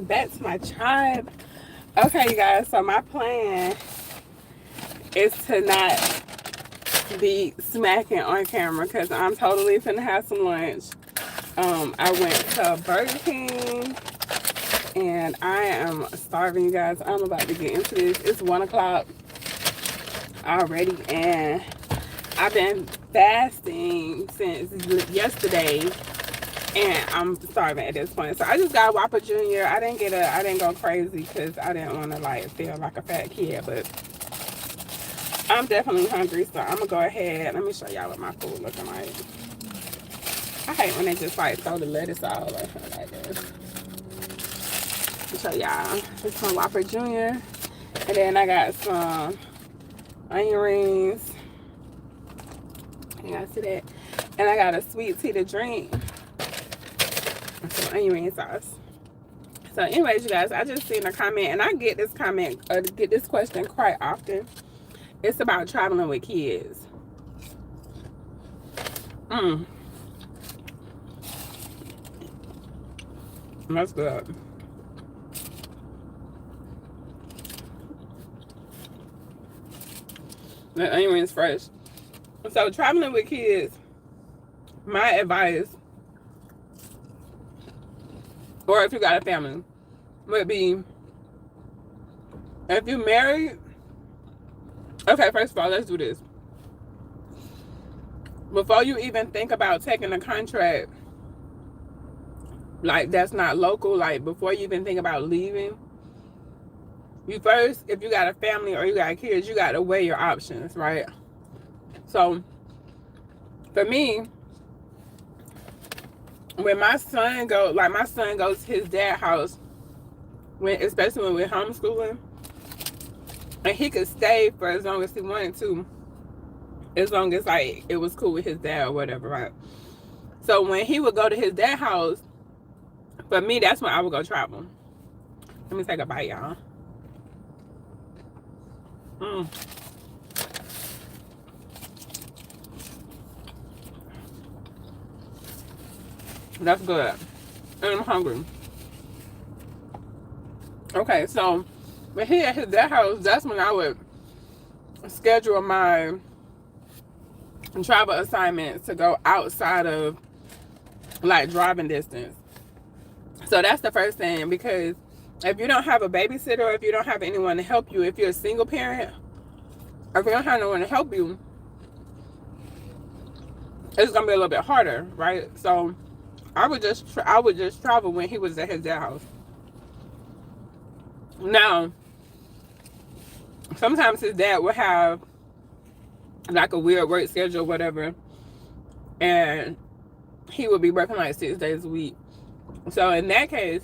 welcome back to my tribe. Okay, you guys, so my plan is to not be smacking on camera because I'm totally finna have some lunch. I went to Burger King and I am starving, you guys. I'm about to get into this. It's 1 o'clock already and I've been fasting since yesterday and I'm starving at this point. So I just got a Whopper Jr. I didn't go crazy because I didn't want to like feel like a fat kid, but I'm definitely hungry, so I'm gonna go ahead. Let me show y'all what my food looking like. I hate when they just like throw the lettuce all over like this. Let me show y'all. This my Whopper Jr. And then I got some onion rings. You guys see that? And I got a sweet tea to drink. And some onion ring sauce. So anyways, you guys, I just seen a comment, and I get this question quite often. It's about traveling with kids. That's good. The onion ring's fresh. So traveling with kids, my advice, or if you got a family, would be, if you're married, okay, first of all, let's do this. Before you even think about taking a contract, like that's not local, like before you even think about leaving, you first, if you got a family or you got kids, you got to weigh your options, right? So for me, when my son goes to his dad's house, especially when we're homeschooling, and he could stay for as long as he wanted to, as long as like it was cool with his dad or whatever, right? So when he would go to his dad's house, for me, that's when I would go travel. Let me take a bite, y'all. That's good. And I'm hungry. Okay, so when he at his dad's house, that's when I would schedule my travel assignments to go outside of like driving distance. So that's the first thing, because if you don't have a babysitter, or if you don't have anyone to help you, if you're a single parent, or if you don't have no one to help you, it's gonna be a little bit harder, right? So I would just travel when he was at his dad's house. Now, sometimes his dad would have like a weird work schedule or whatever, and he would be working like 6 days a week. So in that case,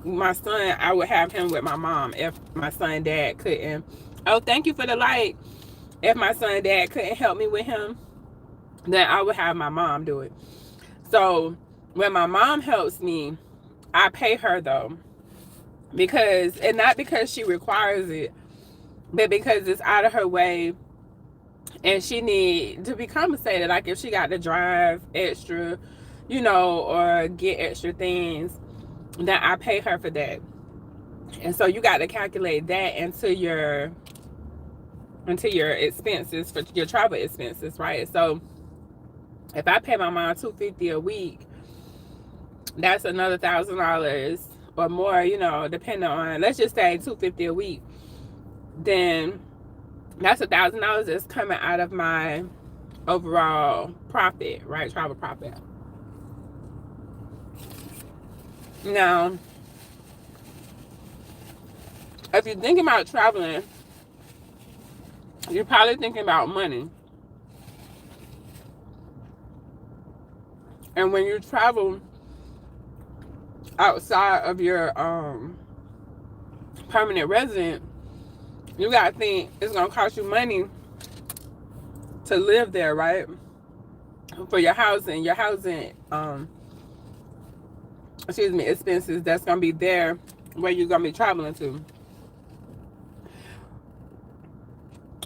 my son, I would have him with my mom if my son dad couldn't. Oh, thank you for the like. If my son dad couldn't help me with him, then I would have my mom do it. So when my mom helps me, I pay her though, and not because she requires it, but because it's out of her way, and she need to be compensated. Like if she got to drive extra, or get extra things, then I pay her for that. And so you got to calculate that into your expenses, for your travel expenses, right? So if I pay my mom $250 a week, that's another $1,000 or more, depending on, let's just say $250 a week. Then that's $1,000 that's coming out of my overall profit, right? Travel profit. Now, if you're thinking about traveling, you're probably thinking about money. And when you travel outside of your permanent resident, you gotta think it's gonna cost you money to live there, right? For your housing, expenses that's gonna be there where you're gonna be traveling to.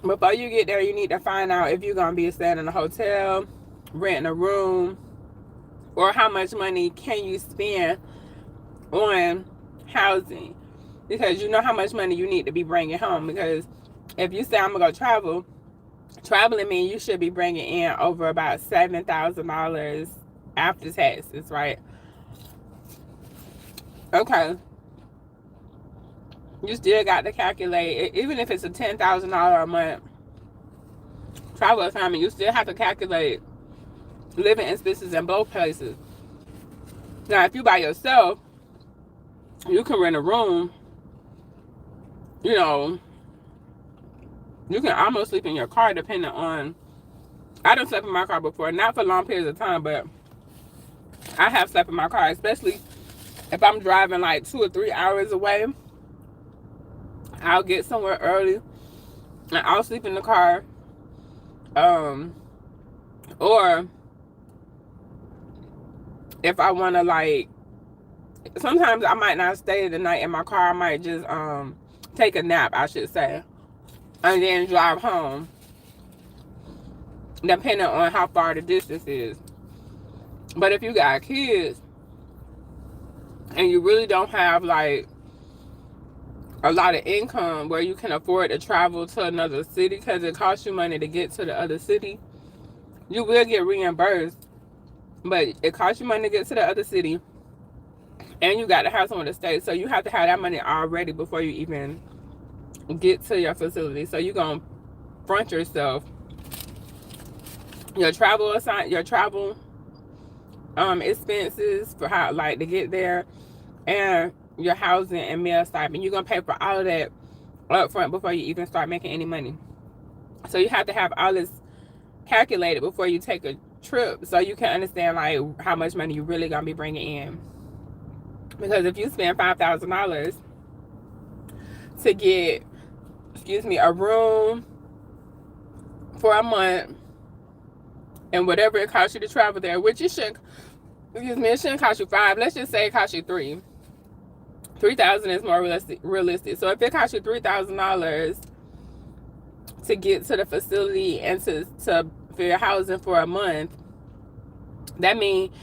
Before you get there, you need to find out if you're gonna be staying in a hotel, renting a room, or how much money can you spend on housing, because you know how much money you need to be bringing home. Because if you say I'm gonna go traveling means you should be bringing in over about $7,000 after taxes, right? Okay, you still got to calculate, even if it's a $10,000 a month travel assignment, you still have to calculate living expenses in both places. Now, if you by yourself, you can rent a room. You know, you can almost sleep in your car, depending on. I done slept in my car before, not for long periods of time, but I have slept in my car, especially if I'm driving like 2 or 3 hours away. I'll get somewhere early and I'll sleep in the car. Or if I want to, like, sometimes I might not stay the night in my car. I might just take a nap, I should say, and then drive home, depending on how far the distance is. But if you got kids and you really don't have like a lot of income where you can afford to travel to another city, because it costs you money to get to the other city, you will get reimbursed, but it costs you money to get to the other city, and you got to have somewhere to stay. So you have to have that money already before you even get to your facility. So you're gonna front yourself your travel expenses for how, like, to get there, and your housing and meal stipend. You're gonna pay for all of that up front before you even start making any money. So you have to have all this calculated before you take a trip, so you can understand like how much money you really gonna be bringing in. Because if you spend $5,000 to get, a room for a month, and whatever it costs you to travel there, which it shouldn't, it shouldn't cost you $5,000. Let's just say it costs you $3,000. $3,000 is more realistic. So if it costs you $3,000 to get to the facility and to for your housing for a month, that means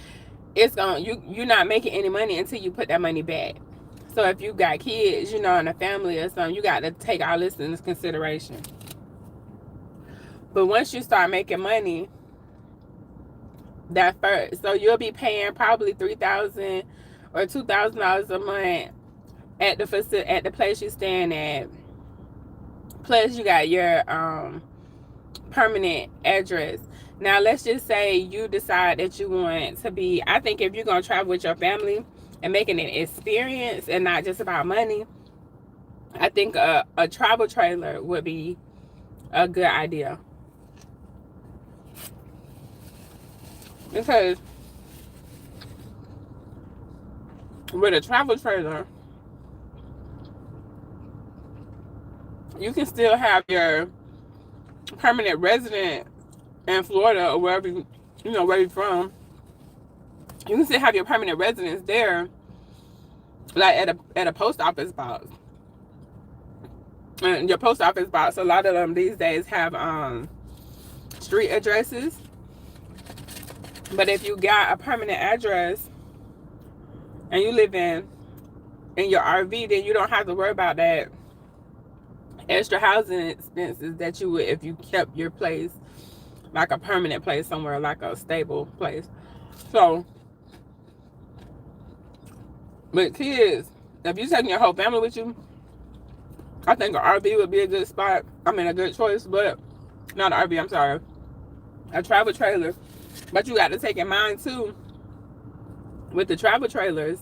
it's you're not making any money until you put that money back. So if you got kids, and a family or something, you got to take all this into consideration. But once you start making money, that first, so you'll be paying probably $3,000 or $2,000 a month at the place you're staying at. Plus you got your permanent address. Now let's just say you decide that you want to be, I think if you're going to travel with your family and making an experience and not just about money, I think a travel trailer would be a good idea. Because with a travel trailer, you can still have your permanent resident in Florida or wherever where you're from. You can still have your permanent residence there, like at a post office box. And your post office box, a lot of them these days have street addresses. But if you got a permanent address and you live in your RV, then you don't have to worry about that extra housing expenses that you would if you kept your place like a permanent place somewhere, like a stable place. So with kids, if you're taking your whole family with you, I think an RV would be a good spot. I mean, a good choice, but not an RV, I'm sorry, a travel trailer. But you got to take in mind too, with the travel trailers.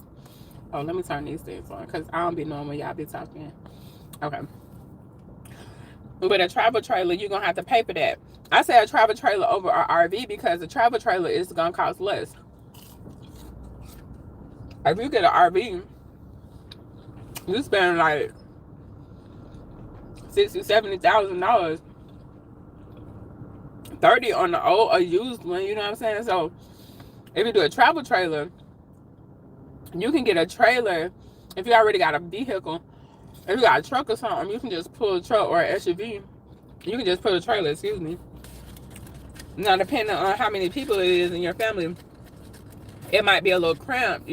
Oh, let me turn these things on because I don't be knowing when y'all be talking. Okay. With a travel trailer, you're going to have to pay for that. I say a travel trailer over an RV because a travel trailer is going to cost less. If you get an RV, you spend like $60,000, $70,000, 30 on the old or used one, you know what I'm saying? So if you do a travel trailer, you can get a trailer. If you already got a vehicle, if you got a truck or something, you can just pull a truck, or an SUV. You can just put a trailer, excuse me. Now, depending on how many people it is in your family, it might be a little cramped,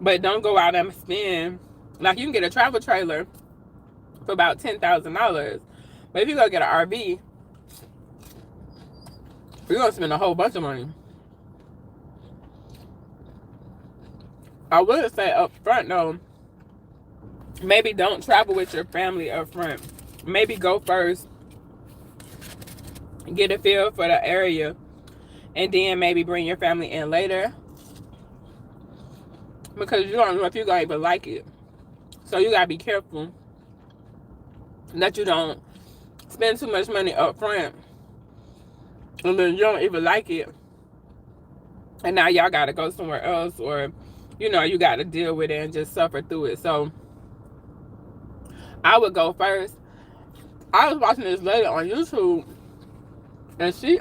But don't go out and spend, like you can get a travel trailer for about $10,000. But if you go get an RV, you're gonna spend a whole bunch of money. I would say up front though, maybe don't travel with your family up front. Maybe go first, get a feel for the area, and then maybe bring your family in later. Because you don't know if you're gonna even like it. So you gotta be careful that you don't spend too much money up front and then you don't even like it. And now y'all gotta go somewhere else, or you know, you gotta deal with it and just suffer through it. So I would go first. I was watching this lady on YouTube, and she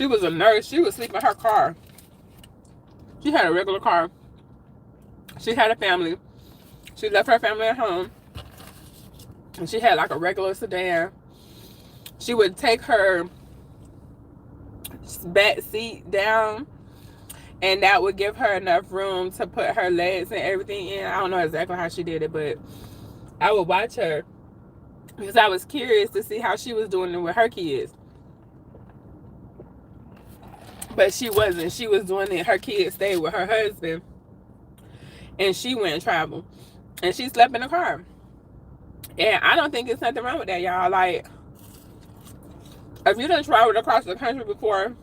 was a nurse. She would sleep in her car. She had a regular car. She had a family. She left her family at home, and she had like a regular sedan. She would take her back seat down, and that would give her enough room to put her legs and everything in. I don't know exactly how she did it, but I would watch her because I was curious to see how she was doing it with her kids. But she wasn't. She was doing it. Her kids stayed with her husband, and she went and traveled, and she slept in the car. And I don't think there's nothing wrong with that, y'all. Like, if you done traveled across the country before,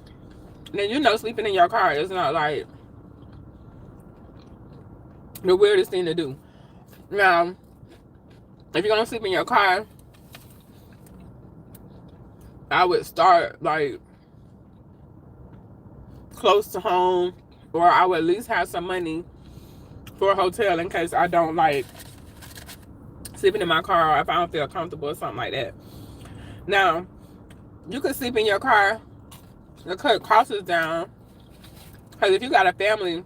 then you know sleeping in your car is not like the weirdest thing to do. Now, if you're gonna sleep in your car, I would start like close to home, or I would at least have some money for a hotel in case I don't like sleeping in my car, or if I don't feel comfortable or something like that. Now, you could sleep in your car and cut costs down, because if you got a family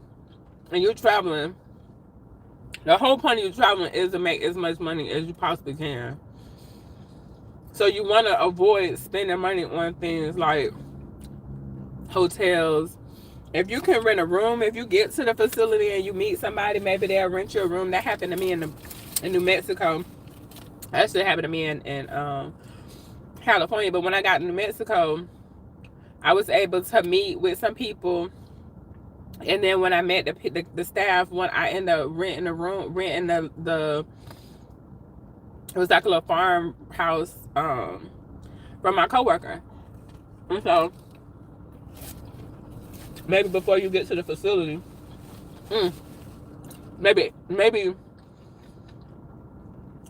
and you're traveling, the whole point of you traveling is to make as much money as you possibly can. So you want to avoid spending money on things like hotels. If you can rent a room, if you get to the facility and you meet somebody, maybe they'll rent you a room. That happened to me in New Mexico. That actually happened to me in California. But when I got to New Mexico, I was able to meet with some people. And then when I met the staff, when I ended up renting a room, the it was like a little farmhouse from my coworker. And so maybe before you get to the facility, maybe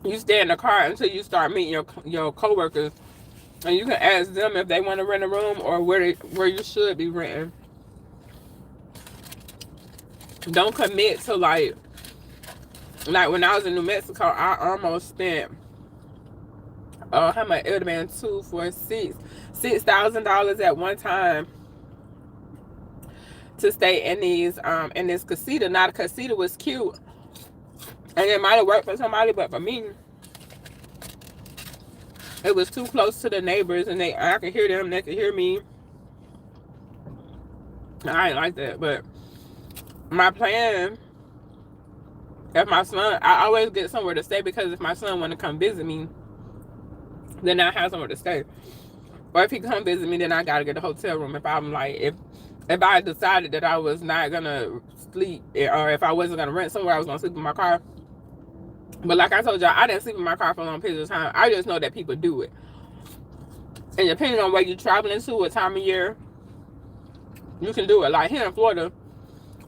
you stay in the car until you start meeting your coworkers, and you can ask them if they want to rent a room or where you should be renting. Don't commit to like when I was in New Mexico, I almost spent how much? It would have been $6,000 at one time to stay in this casita. Now the casita was cute, and it might have worked for somebody, but for me, it was too close to the neighbors, and I could hear them, they could hear me. I ain't like that. But my plan, if my son, I always get somewhere to stay, because if my son want to come visit me, then I have somewhere to stay. Or if he come visit me, then I gotta get a hotel room. If I'm like, if I decided that I was not gonna sleep, or if I wasn't gonna rent somewhere, I was gonna sleep in my car. But like I told y'all, I didn't sleep in my car for a long period of time. I just know that people do it. And depending on where you're traveling to, what time of year, you can do it. Like here in Florida,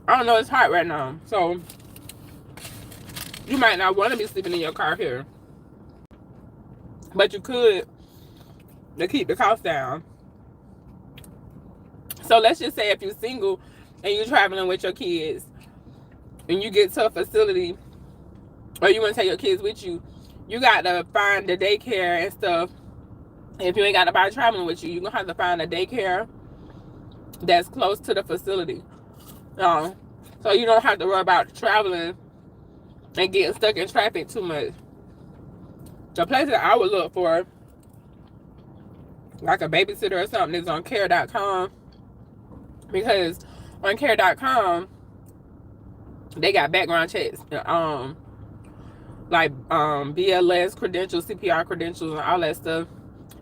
I don't know, it's hot right now. So you might not want to be sleeping in your car here. But you could, to keep the cost down. So let's just say if you're single and you're traveling with your kids, and you get to a facility, or you want to take your kids with you, you got to find the daycare and stuff. If you ain't got nobody traveling with you, you're going to have to find a daycare that's close to the facility. So you don't have to worry about traveling and getting stuck in traffic too much. The place that I would look for, like a babysitter or something, is on care.com. Because on care.com, They got background checks, like BLS credentials, CPR credentials, and all that stuff.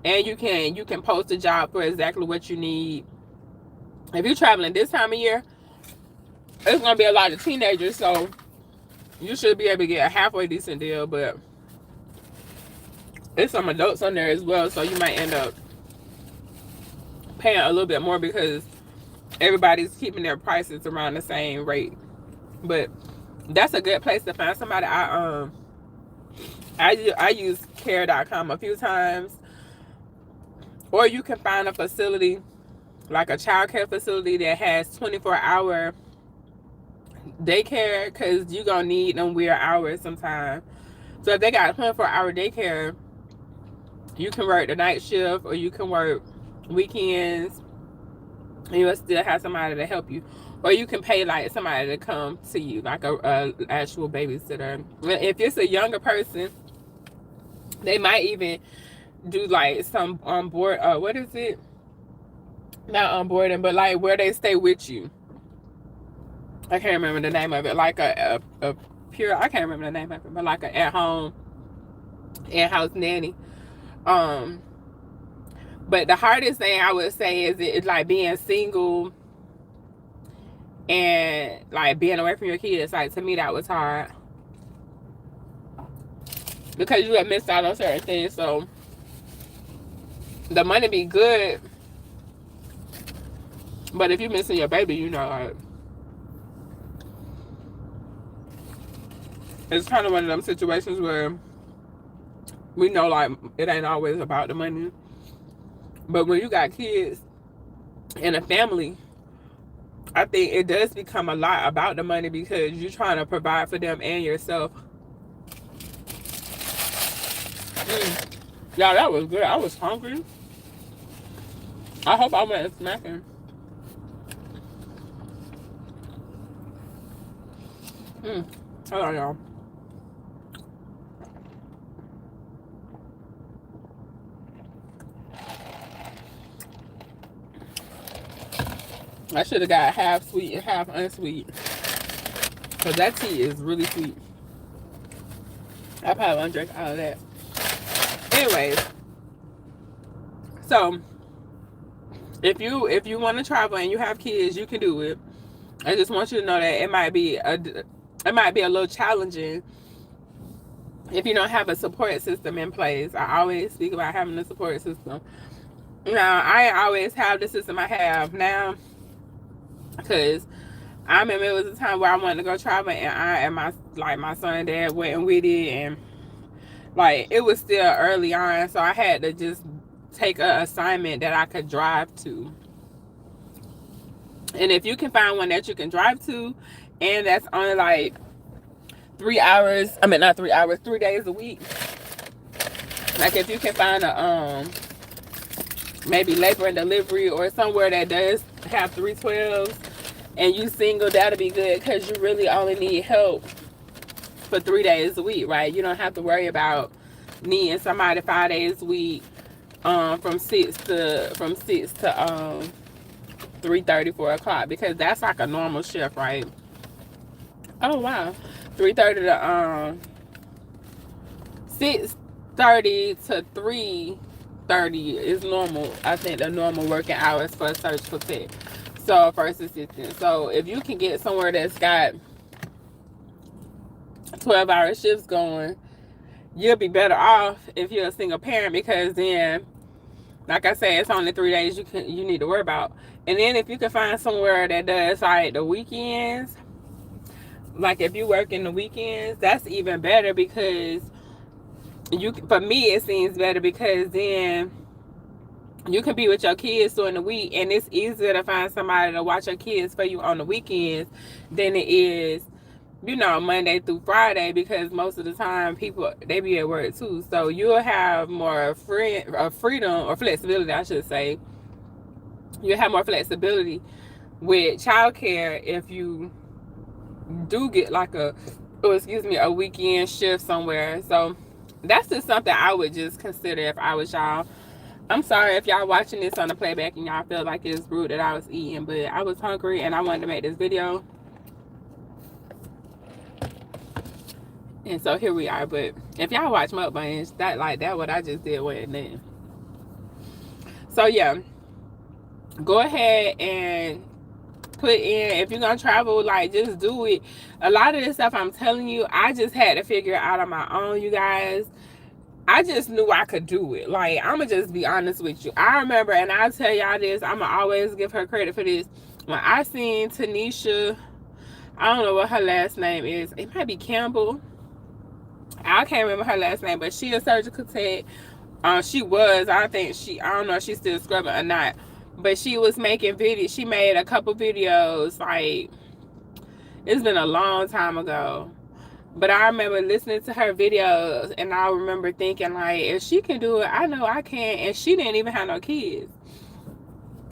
And you can post a job for exactly what you need. If you're traveling this time of year, it's gonna be a lot of teenagers, so you should be able to get a halfway decent deal. But there's some adults on there as well, so you might end up paying a little bit more because everybody's keeping their prices around the same rate. But that's a good place to find somebody. I use care.com a few times, or you can find a facility like a child care facility that has 24-hour daycare, because you're gonna need them weird hours sometimes. So if they got 24-hour daycare, you can work the night shift or you can work weekends and you'll still have somebody to help you. Or you can pay like somebody to come to you, like a actual babysitter. If it's a younger person, they might even do like some on board, what is it? Not on boarding, but like where they stay with you. I can't remember the name of it. Like a pure, I can't remember the name of it, but like a at-home, in-house nanny. But the hardest thing I would say is it's like being single and like being away from your kids. Like, to me, that was hard because you have missed out on certain things. So the money be good, but if you're missing your baby, you know, like, it's kind of one of them situations where we know like it ain't always about the money. But when you got kids and a family, I think it does become a lot about the money because you're trying to provide for them and yourself. Yeah, that was good. I was hungry. I hope I wasn't smacking. Hold on, y'all. I should have got half sweet and half unsweet, because that tea is really sweet. I probably won't drink all of that. Anyways, so if you want to travel and you have kids, you can do it. I just want you to know that it might be a little challenging if you don't have a support system in place. I always speak about having a support system. Now, I always have the system I have now, because I remember it was a time where I wanted to go travel, and I and my son and dad went with it, and like it was still early on, so I had to just take an assignment that I could drive to. And if you can find one that you can drive to, and that's only like 3 hours, I mean not 3 hours, 3 days a week. Like if you can find a maybe labor and delivery or somewhere that does have 312s and you single, that'll be good, because you really only need help for 3 days a week, right? You don't have to worry about needing somebody 5 days a week, from 6 to 3:30, 4 o'clock, because that's like a normal shift, right? Oh wow, 3:30 to 6:30 to 3:30 is normal. I think the normal working hours for a surgical tech. So first assistant. So if you can get somewhere that's got 12-hour shifts going, you'll be better off if you're a single parent, because then, like I said, it's only 3 days you need to worry about. And then if you can find somewhere that does like the weekends, like if you work in the weekends, that's even better, because for me it seems better, because then you can be with your kids during the week, and it's easier to find somebody to watch your kids for you on the weekends than it is, Monday through Friday, because most of the time people, they be at work too. So you'll have more freedom or flexibility, I should say. You'll have more flexibility with childcare if you do get like a weekend shift somewhere. So that's just something I would just consider if I was y'all. I'm sorry if y'all watching this on the playback and y'all feel like it's rude that I was eating, but I was hungry and I wanted to make this video. And so here we are. But if y'all watch mukbangs, that what I just did with then. So yeah, go ahead and put in, if you're gonna travel, like, just do it. A lot of this stuff I'm telling you, I just had to figure it out on my own, you guys. I just knew I could do it. Like, I'm gonna just be honest with you. I remember, and I'll tell y'all this, I'm gonna always give her credit for this. When I seen Tanisha, I don't know what her last name is, it might be Campbell, I can't remember her last name, but she a surgical tech. She was, I don't know if she's still scrubbing or not, but she was making videos. She made a couple videos, like, it's been a long time ago. But I remember listening to her videos, and I remember thinking, like, if she can do it, I know I can. And she didn't even have no kids.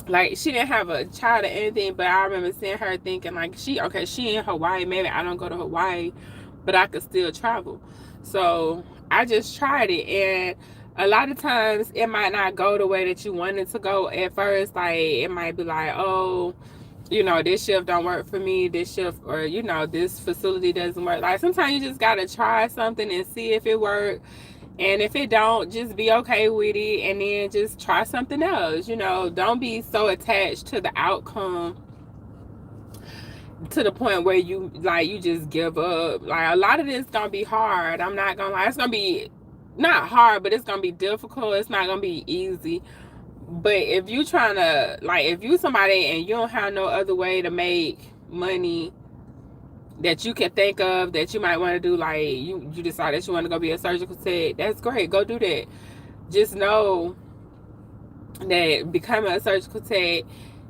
Like, she didn't have a child or anything, but I remember seeing her thinking, like, she in Hawaii. Maybe I don't go to Hawaii, but I could still travel. So I just tried it. And a lot of times it might not go the way that you wanted to go at first. Like, it might be like, oh, you know, this shift don't work for me, this shift, or, you know, this facility doesn't work. Like, sometimes you just gotta try something and see if it works. And if it don't, just be okay with it, and then just try something else. You know, don't be so attached to the outcome to the point where you just give up. Like, a lot of this gonna be hard. I'm not gonna lie. It's gonna be not hard, but it's gonna be difficult. It's not gonna be easy. But if you trying to, like, if you somebody and you don't have no other way to make money that you can think of that you might want to do, like, you decide that you want to go be a surgical tech, that's great. Go do that. Just know that becoming a surgical tech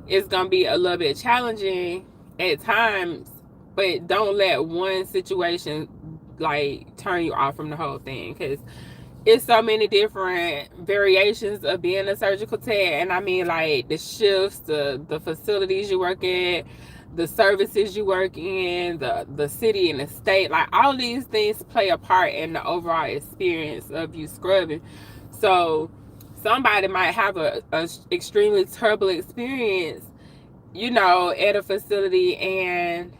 is going to be a little bit challenging at times, but don't let one situation, like, turn you off from the whole thing, because it's so many different variations of being a surgical tech. And I mean, like, the shifts, the facilities you work at, the services you work in, the city and the state, like, all these things play a part in the overall experience of you scrubbing. So somebody might have a extremely terrible experience, you know, at a facility, and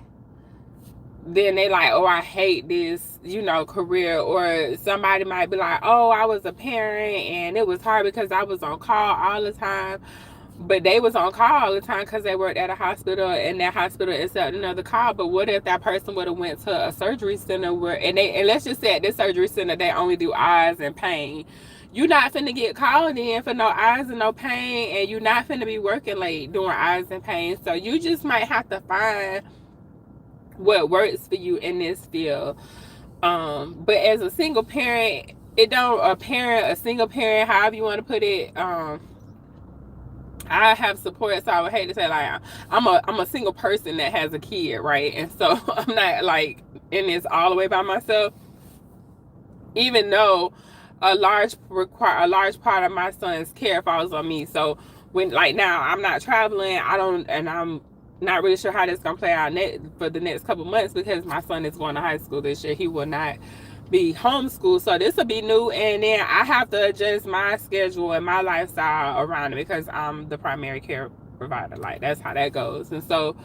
then they like, oh, I hate this, you know, career. Or somebody might be like, oh, I was a parent and it was hard because I was on call all the time. But they was on call all the time because they worked at a hospital, and that hospital accepted another call. But what if that person would have went to a surgery center and let's just say at this surgery center they only do eyes and pain. You're not finna get called in for no eyes and no pain, and you're not finna be working late doing eyes and pain. So you just might have to find what works for you in this field. But as a single parent, a single parent, however you want to put it, I have support, so I would hate to say, like, I'm a single person that has a kid, right? And so I'm not, like, in this all the way by myself, even though a large part of my son's care falls on me. So when, like, now I'm not traveling, and I'm not really sure how this is gonna play out for the next couple months, because my son is going to high school this year. He will not be homeschooled, so this will be new, and then I have to adjust my schedule and my lifestyle around it because I'm the primary care provider. Like, that's how that goes. And so,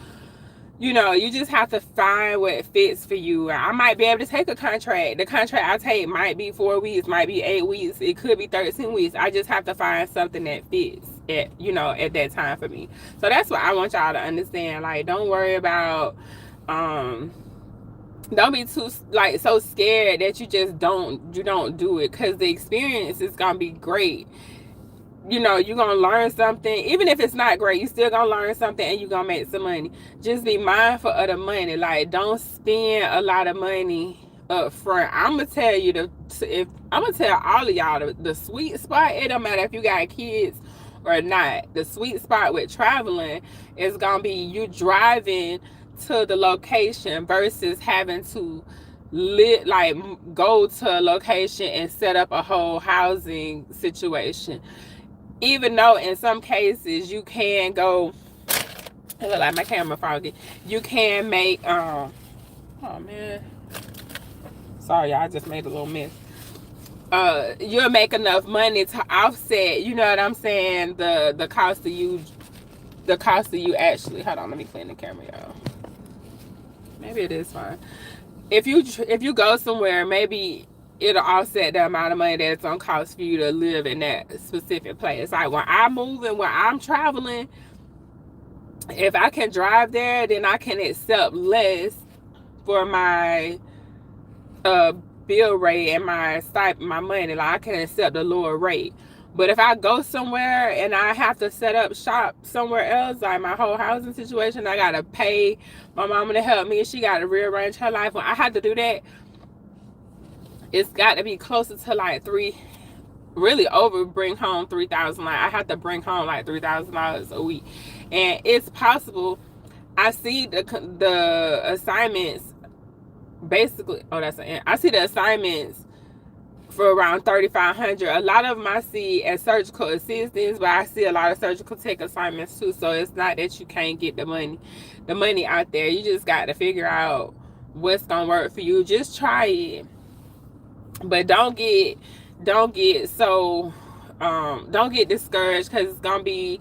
you know, you just have to find what fits for you. I might be able to take a contract. The contract I take might be 4 weeks, might be 8 weeks, it could be 13 weeks. I just have to find something that fits at that time for me. So that's what I want y'all to understand. Like, don't worry about don't be too, like, so scared that you just don't do it, because the experience is gonna be great. You know, you're gonna learn something. Even if it's not great, you still gonna learn something, and you're gonna make some money. Just be mindful of the money. Like, don't spend a lot of money up front. I'm gonna tell you I'm gonna tell all of y'all the sweet spot. It don't matter if you got kids or not. The sweet spot with traveling is gonna be you driving to the location versus having to go to a location and set up a whole housing situation. Even though in some cases you can go, I look like my camera foggy, you can make oh man, sorry y'all, I just made a little mess. You'll make enough money to offset, you know what I'm saying, the cost of you actually, hold on, let me clean the camera, y'all. Maybe it is fine. if you go somewhere, maybe it'll offset the amount of money that it's gonna cost for you to live in that specific place. Like when I move and when I'm traveling, if I can drive there, then I can accept less for my uh bill rate and my stipend, my money. Like I can accept a lower rate. But if I go somewhere and I have to set up shop somewhere else, like my whole housing situation, I gotta pay my mama to help me. She gotta rearrange her life. When I have to do that, it's got to be closer to like really over bring home 3,000. Like I have to bring home like $3,000 a week, and it's possible. I see the assignments basically. Oh, I see the assignments for around 3,500. A lot of them I see as surgical assistants, but I see a lot of surgical tech assignments too. So it's not that you can't get the money out there. You just got to figure out what's gonna work for you. Just try it, but don't get so don't get discouraged, because it's gonna be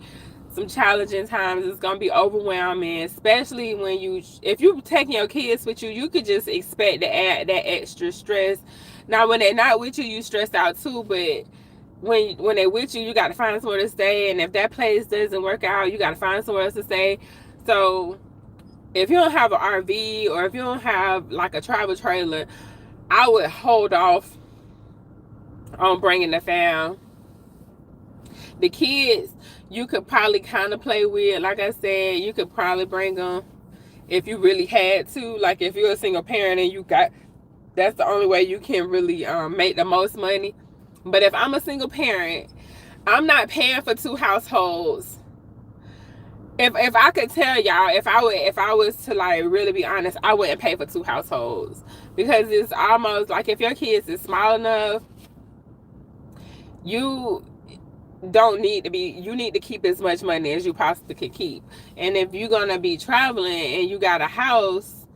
some challenging times. It's gonna be overwhelming, especially when if you're taking your kids with you, you could just expect to add that extra stress. Now when they're not with you, you stressed out too, but when they're with you, you got to find somewhere to stay, and if that place doesn't work out, you got to find somewhere else to stay. So if you don't have an RV, or if you don't have like a travel trailer, I would hold off on bringing the fam. The kids, you could probably kind of play with. Like I said, you could probably bring them if you really had to. Like if you're a single parent and that's the only way you can really make the most money. But if I'm a single parent, I'm not paying for two households. If I could tell y'all, if I was to like really be honest, I wouldn't pay for two households, because it's almost like if your kids is small enough, you need to keep as much money as you possibly could keep. And if you're gonna be traveling and you got a house,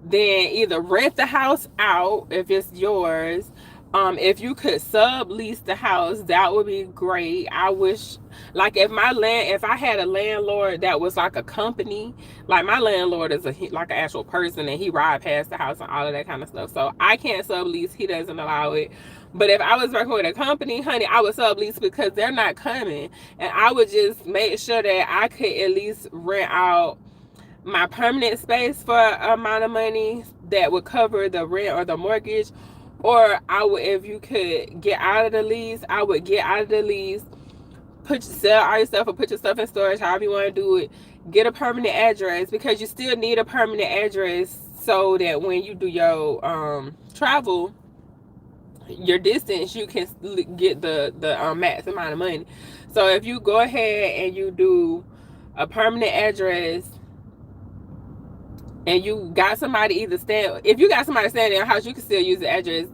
then either rent the house out if it's yours. If you could sublease the house, that would be great. I wish, like if I had a landlord that was like a company, like my landlord is like an actual person, and he ride past the house and all of that kind of stuff. So I can't sublease, he doesn't allow it. But if I was working with a company, honey, I would sublease, because they're not coming. And I would just make sure that I could at least rent out my permanent space for an amount of money that would cover the rent or the mortgage. Or if you could get out of the lease, I would get out of the lease, sell all your stuff, or put your stuff in storage, however you want to do it. Get a permanent address, because you still need a permanent address, so that when you do your travel, your distance, you can get the max amount of money. So if you go ahead and you do a permanent address, and you got somebody if you got somebody staying in your house, you can still use the address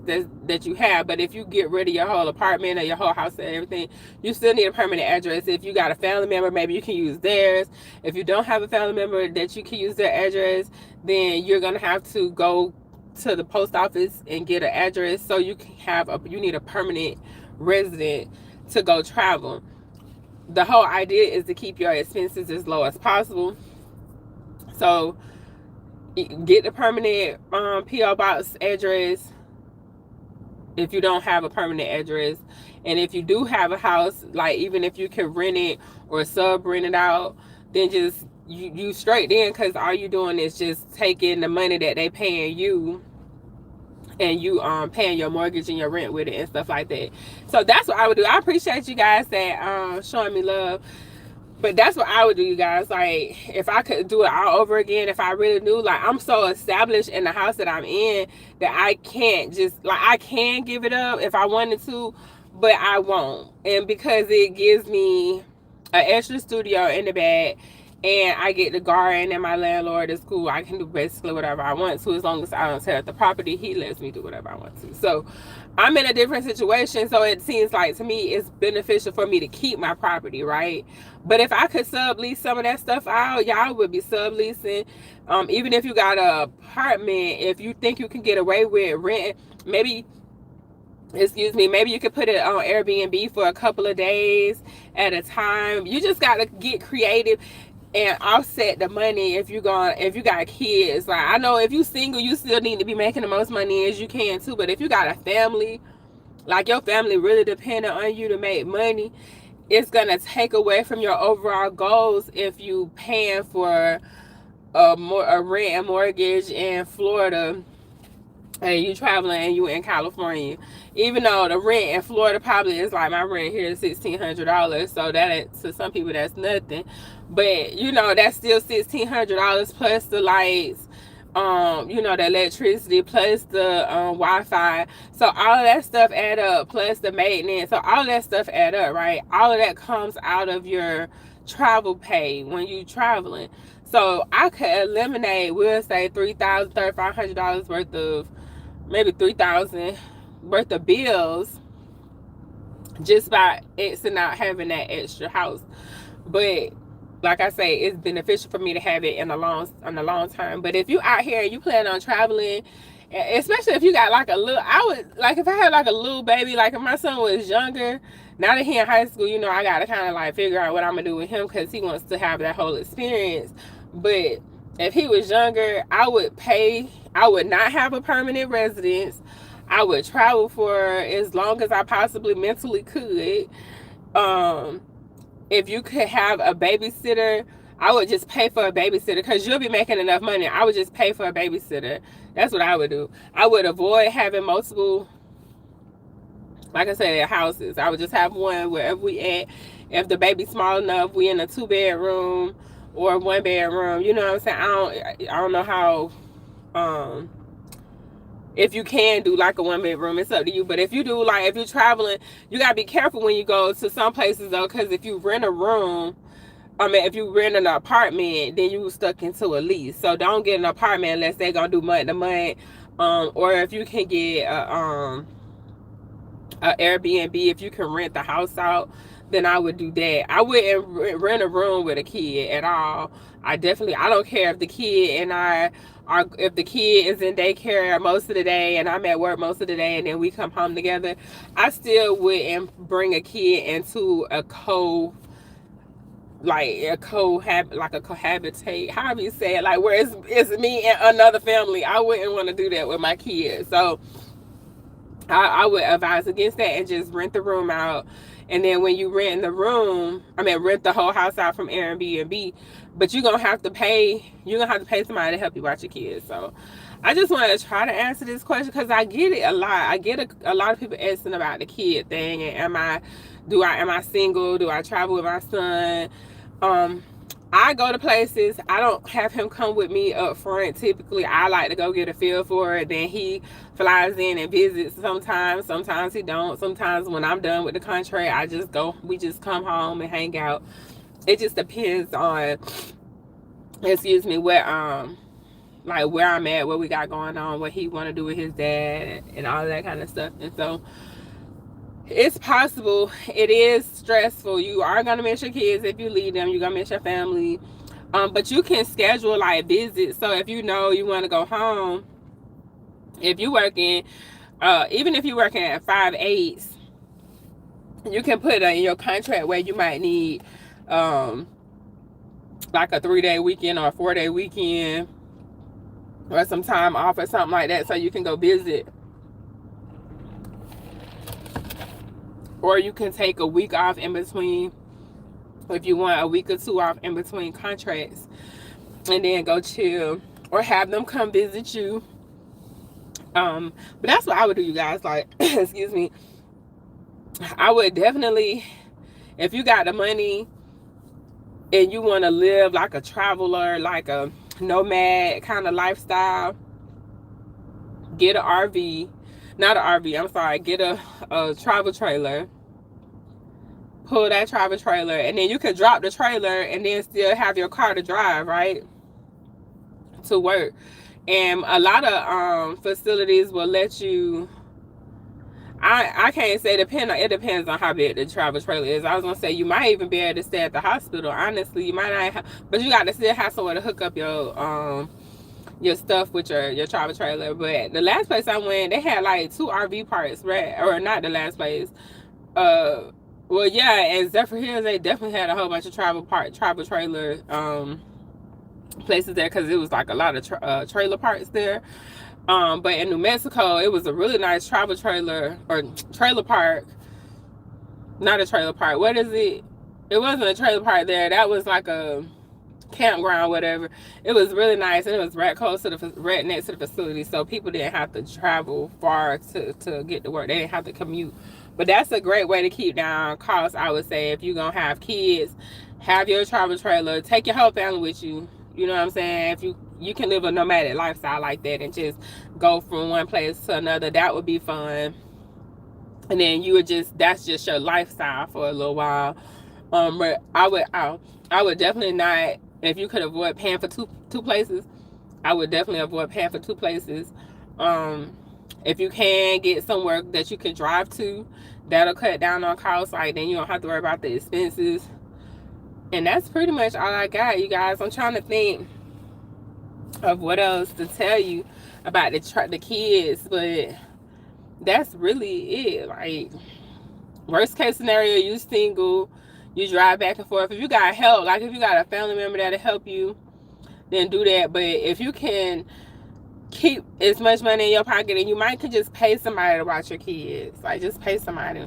that you have. But if you get rid of your whole apartment or your whole house and everything, you still need a permanent address. If you got a family member, maybe you can use theirs. If you don't have a family member that you can use their address, then you're gonna have to go to the post office and get an address, so you need a permanent resident to go travel. The whole idea is to keep your expenses as low as possible. So get the permanent P.O. box address if you don't have a permanent address. And if you do have a house, like even if you can rent it or sub rent it out, then just you straight in, because all you're doing is just taking the money that they paying you, and you paying your mortgage and your rent with it and stuff like that. So that's what I would do. I appreciate you guys that showing me love. But that's what I would do, you guys. Like, if I could do it all over again, if I really knew, like, I'm so established in the house that I'm in that I can't just, like, I can give it up if I wanted to, but I won't. And because it gives me an extra studio in the back, and I get the garden, and my landlord is cool. I can do basically whatever I want to, as long as I don't tear up the property. He lets me do whatever I want to. So I'm in a different situation, so it seems like to me it's beneficial for me to keep my property, right? But if I could sublease some of that stuff out, y'all would be subleasing. Even if you got an apartment, if you think you can get away with rent, maybe you could put it on Airbnb for a couple of days at a time. You just got to get creative. and offset the money if you got kids. Like, I know if you single, you still need to be making the most money as you can too. But if you got a family, like your family really dependent on you to make money, it's gonna take away from your overall goals if you paying for a rent and mortgage in Florida, and you traveling and you in California. Even though the rent in Florida probably is like my rent here is $1,600, so that to some people that's nothing, but you know that's still $1,600 plus the lights, you know, the electricity plus the Wi-Fi. So all of that stuff add up, plus the maintenance. So all of that stuff add up, right? All of that comes out of your travel pay when you traveling. So I could eliminate, we'll say $3,000, $3,500 worth of, maybe 3,000 worth of bills just by Xing out having that extra house. But like I say, it's beneficial for me to have it in the long term. But if you out here and you plan on traveling, especially if you got like a little, I would like, if I had like a little baby, like if my son was younger, now that he in high school, you know, I gotta kind of like figure out what I'm gonna do with him because he wants to have that whole experience. But if he was younger, I would not have a permanent residence. I would travel for as long as I possibly mentally could. um if you could have a babysitter, I would just pay for a babysitter because you'll be making enough money. I would just pay for a babysitter. That's what I would do. I would avoid having multiple, like I said, houses. I would just have one wherever we at. If the baby's small enough, we in a 2-bedroom or 1-bedroom. You know what I'm saying? I don't know how, if you can do like a 1-bedroom, it's up to you. But if you do, like if you're traveling, you gotta be careful when you go to some places though, because if you rent a room, I mean, if you rent an apartment, then you stuck into a lease. So don't get an apartment unless they're gonna do month to month. Or if you can get a Airbnb, if you can rent the house out, then I would do that. I wouldn't rent a room with a kid at all. I don't care if the kid and I are, if the kid is in daycare most of the day and I'm at work most of the day and then we come home together, I still wouldn't bring a kid into a cohabitate, however you say it, like where it's me and another family. I wouldn't want to do that with my kids. So I would advise against that and just rent the room out. And then when you rent the room, rent the whole house out from Airbnb, but you're gonna have to pay somebody to help you watch your kids. So I just want to try to answer this question because I get it a lot. I get a lot of people asking about the kid thing and am I single? Do I travel with my son? I go to places. I don't have him come with me up front. Typically, I like to go get a feel for it. Then he flies in and visits sometimes. Sometimes he don't. Sometimes when I'm done with the contract, I just go. We just come home and hang out. It just depends on, excuse me, where where I'm at, what we got going on, what he want to do with his dad, and all that kind of stuff. And so it's possible. It is stressful. You are gonna miss your kids if you leave them. You're gonna miss your family. But you can schedule like visits. So if you know you want to go home, if you working, even if you're working at 5/8, you can put in your contract where you might need like a 3-day weekend or a 4-day weekend or some time off or something like that, so you can go visit. Or you can take a week off in between, if you want a week or 2 off in between contracts, and then go chill or have them come visit you. But that's what I would do, you guys. Like, excuse me, I would definitely, if you got the money and you want to live like a traveler, like a nomad kind of lifestyle, get an RV. Not an RV, I'm sorry. Get a travel trailer. Pull that travel trailer, and then you can drop the trailer and then still have your car to drive, right? To work. And a lot of facilities will let you, I can't say it depends on how big the travel trailer is. I was gonna say you might even be able to stay at the hospital. Honestly, you might not have, but you got to still have somewhere to hook up your stuff with your travel trailer. But the last place I went, they had like 2 RV parks, right? Or not the last place. Well, yeah, and Zephyr Hills, they definitely had a whole bunch of travel trailer places there, because it was like a lot of trailer parks there. But in New Mexico, it was a really nice travel trailer or trailer park. Not a trailer park. What is it? It wasn't a trailer park there. That was like a campground, whatever. It was really nice, and it was right close to right next to the facility, so people didn't have to travel far to get to work. They didn't have to commute. But that's a great way to keep down costs, I would say. If you're gonna have kids, have your travel trailer, take your whole family with you. You know what I'm saying? If you can live a nomadic lifestyle like that and just go from one place to another, that would be fun. And then you would that's just your lifestyle for a little while. But I would definitely not, if you could avoid paying for two places, I would definitely avoid paying for two places. If you can get somewhere that you can drive to, that'll cut down on costs. Like, then you don't have to worry about the expenses. And that's pretty much all I got, you guys. I'm trying to think of what else to tell you about the kids, but that's really it. Like, worst case scenario, you single, you drive back and forth. If you got help, like if you got a family member that'll help you, then do that. But if you can keep as much money in your pocket, and you might could just pay somebody to watch your kids. Like, just pay somebody.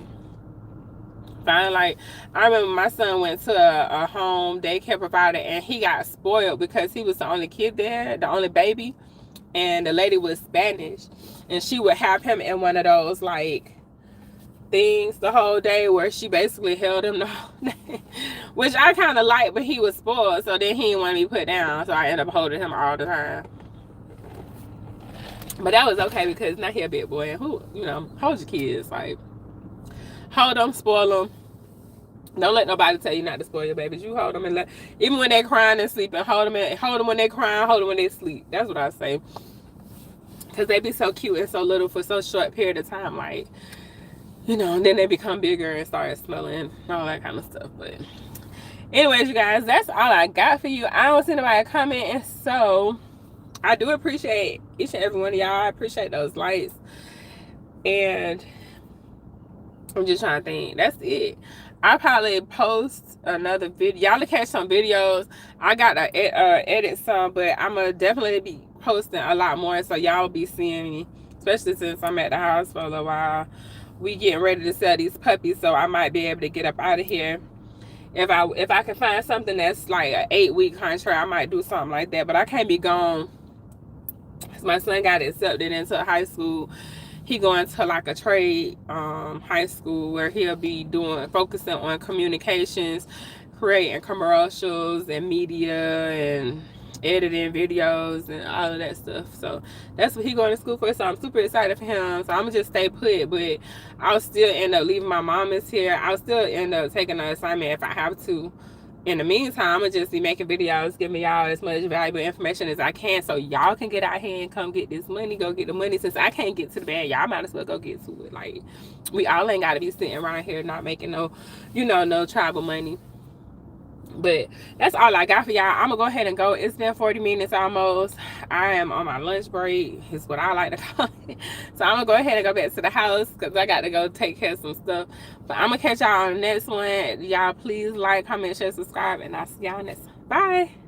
Fine. Like, I remember my son went to a home daycare provider, and he got spoiled because he was the only kid there, the only baby, and the lady was Spanish, and she would have him in one of those like things the whole day where she basically held him the whole day, which I kind of like, but he was spoiled, so then he didn't want to be put down, so I ended up holding him all the time. But that was okay, because now he a big boy, and who, hold your kids, like, hold them, spoil them. Don't let nobody tell you not to spoil your babies. You hold them, and even when they're crying and sleeping, hold them when they're crying, hold them when they sleep. That's what I say, because they be so cute and so little for so short period of time, like, and then they become bigger and start smelling and all that kind of stuff. But anyways, you guys, that's all I got for you. I don't see nobody commenting, so I do appreciate each and every one of y'all. I appreciate those likes. And I'm just trying to think. That's it. I'll probably post another video. Y'all will catch some videos. I got to edit some, but I'm going to definitely be posting a lot more, so y'all will be seeing me, especially since I'm at the house for a little while. We getting ready to sell these puppies, so I might be able to get up out of here. If I can find something that's like an 8-week contract, I might do something like that. But I can't be gone, because my son got accepted into high school. He going to like a trade high school where he'll be focusing on communications, creating commercials and media and editing videos and all of that stuff. So that's what he going to school for. So I'm super excited for him. So I'm gonna just stay put, but I'll still end up leaving my mama's here. I'll still end up taking an assignment if I have to. In the meantime, I'm gonna just be making videos, giving y'all as much valuable information as I can, so y'all can get out here and come get this money, go get the money. Since I can't get to the band, y'all might as well go get to it. Like, we all ain't gotta be sitting around here not making no travel money. But that's all I got for y'all. I'm gonna go ahead and go. It's been 40 minutes almost. I am on my lunch break, is what I like to call it. So I'm gonna go ahead and go back to the house, because I got to go take care of some stuff. But I'm gonna catch y'all on the next one. Y'all please like, comment, share, subscribe, and I'll see y'all next one. Bye.